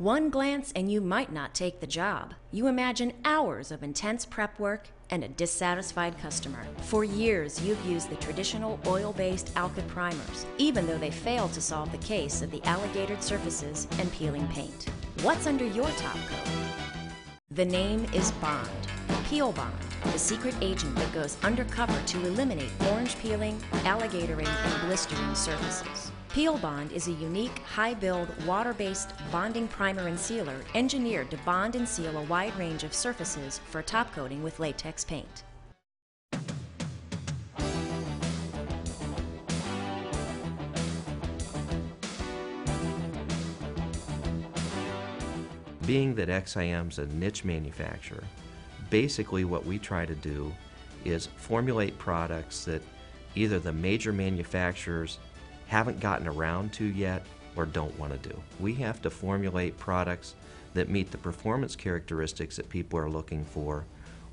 One glance and you might not take the job. You imagine hours of intense prep work and a dissatisfied customer. For years, you've used the traditional oil-based alkyd primers, even though they fail to solve the case of the alligatored surfaces and peeling paint. What's under your top coat? The name is Bond. Peel Bond, the secret agent that goes undercover to eliminate orange peeling, alligatoring, and blistering surfaces. Peel Bond is a unique, high-build, water-based bonding primer and sealer engineered to bond and seal a wide range of surfaces for top coating with latex paint. Being that XIM's a niche manufacturer, basically what we try to do is formulate products that either the major manufacturers haven't gotten around to yet or don't want to do. We have to formulate products that meet the performance characteristics that people are looking for,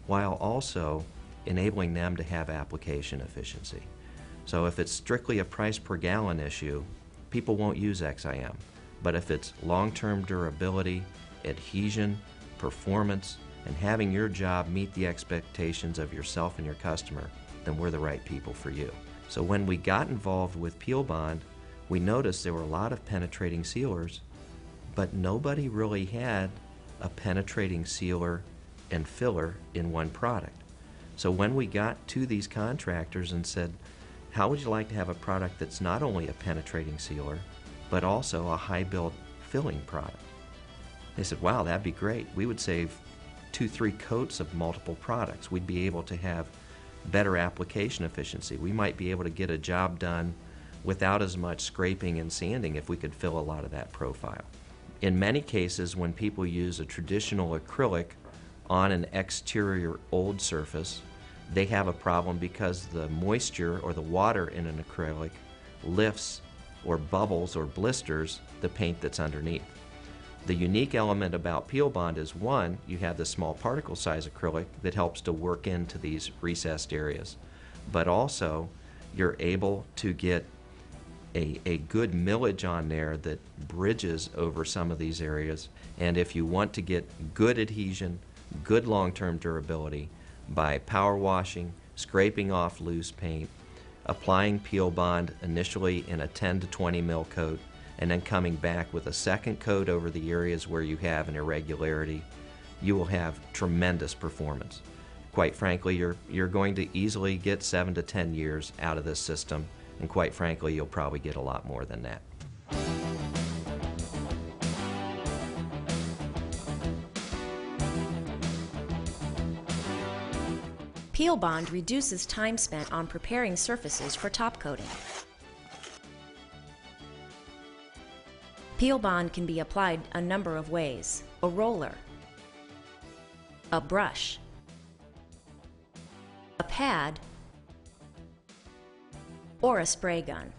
while also enabling them to have application efficiency. So if it's strictly a price per gallon issue, people won't use XIM. But if it's long-term durability, adhesion, performance, and having your job meet the expectations of yourself and your customer, then we're the right people for you. So when we got involved with Peel Bond, we noticed there were a lot of penetrating sealers, but nobody really had a penetrating sealer and filler in one product. So when we got to these contractors and said, how would you like to have a product that's not only a penetrating sealer, but also a high-build filling product? They said, wow, that'd be great. We would save 2-3 coats of multiple products. We'd be able to have better application efficiency. We might be able to get a job done without as much scraping and sanding if we could fill a lot of that profile. In many cases, when people use a traditional acrylic on an exterior old surface, they have a problem because the moisture or the water in an acrylic lifts or bubbles or blisters the paint that's underneath. The unique element about Peel Bond is, one, you have the small particle size acrylic that helps to work into these recessed areas, but also you're able to get a good millage on there that bridges over some of these areas. And if you want to get good adhesion, good long-term durability, by power washing, scraping off loose paint, applying Peel Bond initially in a 10 to 20 mil coat, and then coming back with a second coat over the areas where you have an irregularity, you will have tremendous performance. Quite frankly, you're going to easily get 7 to 10 years out of this system, and quite frankly, you'll probably get a lot more than that. Peel Bond reduces time spent on preparing surfaces for top coating. Peel Bond can be applied a number of ways: a roller, a brush, a pad, or a spray gun.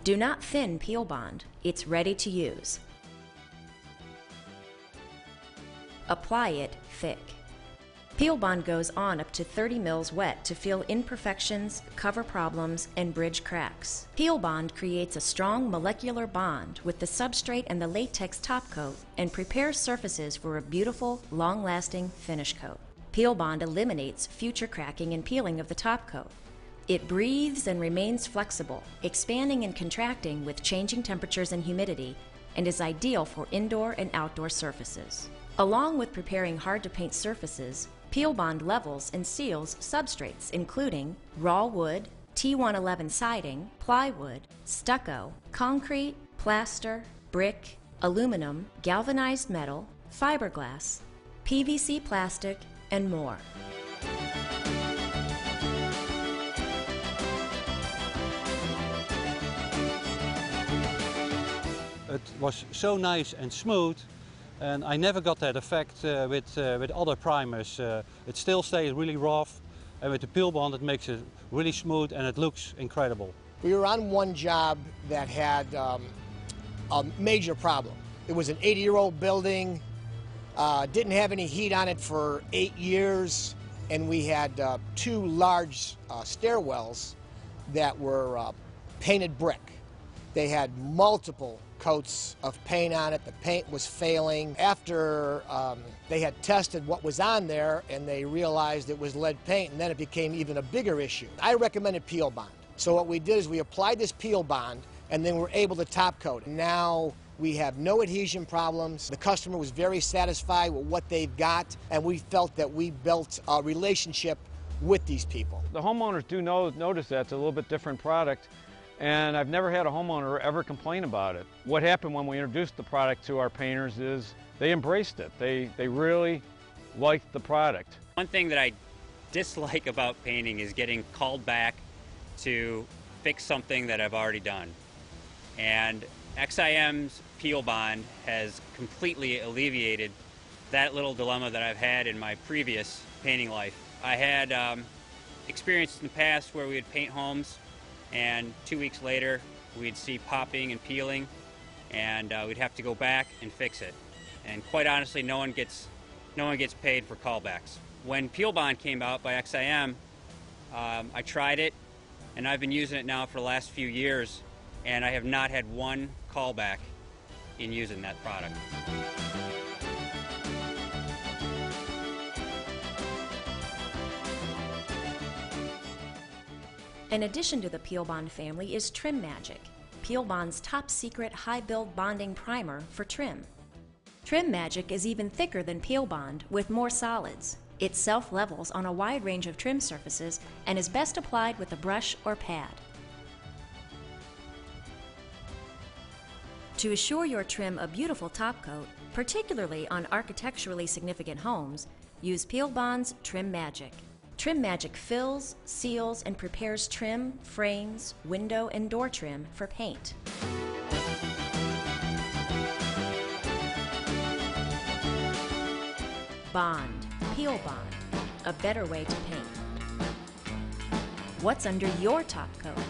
Do not thin Peel Bond, it's ready to use. Apply it thick. Peel Bond goes on up to 30 mils wet to fill imperfections, cover problems, and bridge cracks. Peel Bond creates a strong molecular bond with the substrate and the latex top coat and prepares surfaces for a beautiful, long-lasting finish coat. Peel Bond eliminates future cracking and peeling of the top coat. It breathes and remains flexible, expanding and contracting with changing temperatures and humidity, and is ideal for indoor and outdoor surfaces. Along with preparing hard-to-paint surfaces, Peel Bond levels and seals substrates including raw wood, T111 siding, plywood, stucco, concrete, plaster, brick, aluminum, galvanized metal, fiberglass, PVC plastic, and more. It was so nice and smooth, and I never got that effect with other primers. It still stays really rough, and with the Peel Bond it makes it really smooth and it looks incredible. We were on one job that had a major problem. It was an 80-year-old building, didn't have any heat on it for 8 years, and we had 2 large stairwells that were painted brick. They had multiple coats of paint on it. The paint was failing. After they had tested what was on there and they realized it was lead paint, and then it became even a bigger issue. I recommended Peel Bond. So what we did is we applied this Peel Bond and then we're able to top coat. Now we have no adhesion problems. The customer was very satisfied with what they've got, and we felt that we built a relationship with these people. The homeowners do notice that it's a little bit different product, and I've never had a homeowner ever complain about it. What happened when we introduced the product to our painters is they embraced it. They really liked the product. One thing that I dislike about painting is getting called back to fix something that I've already done. And XIM's Peel Bond has completely alleviated that little dilemma that I've had in my previous painting life. I had experience in the past where we would paint homes, and 2 weeks later we'd see popping and peeling, and we'd have to go back and fix it. And quite honestly, no one gets paid for callbacks. When Peel Bond came out by XIM, I tried it, and I've been using it now for the last few years, and I have not had one callback in using that product. In addition to the Peel Bond family is Trim Magic, Peel Bond's top secret high build bonding primer for trim. Trim Magic is even thicker than Peel Bond with more solids. It self-levels on a wide range of trim surfaces and is best applied with a brush or pad. To assure your trim a beautiful top coat, particularly on architecturally significant homes, use Peel Bond's Trim Magic. Trim Magic fills, seals, and prepares trim, frames, window, and door trim for paint. Bond, Peel Bond, a better way to paint. What's under your top coat?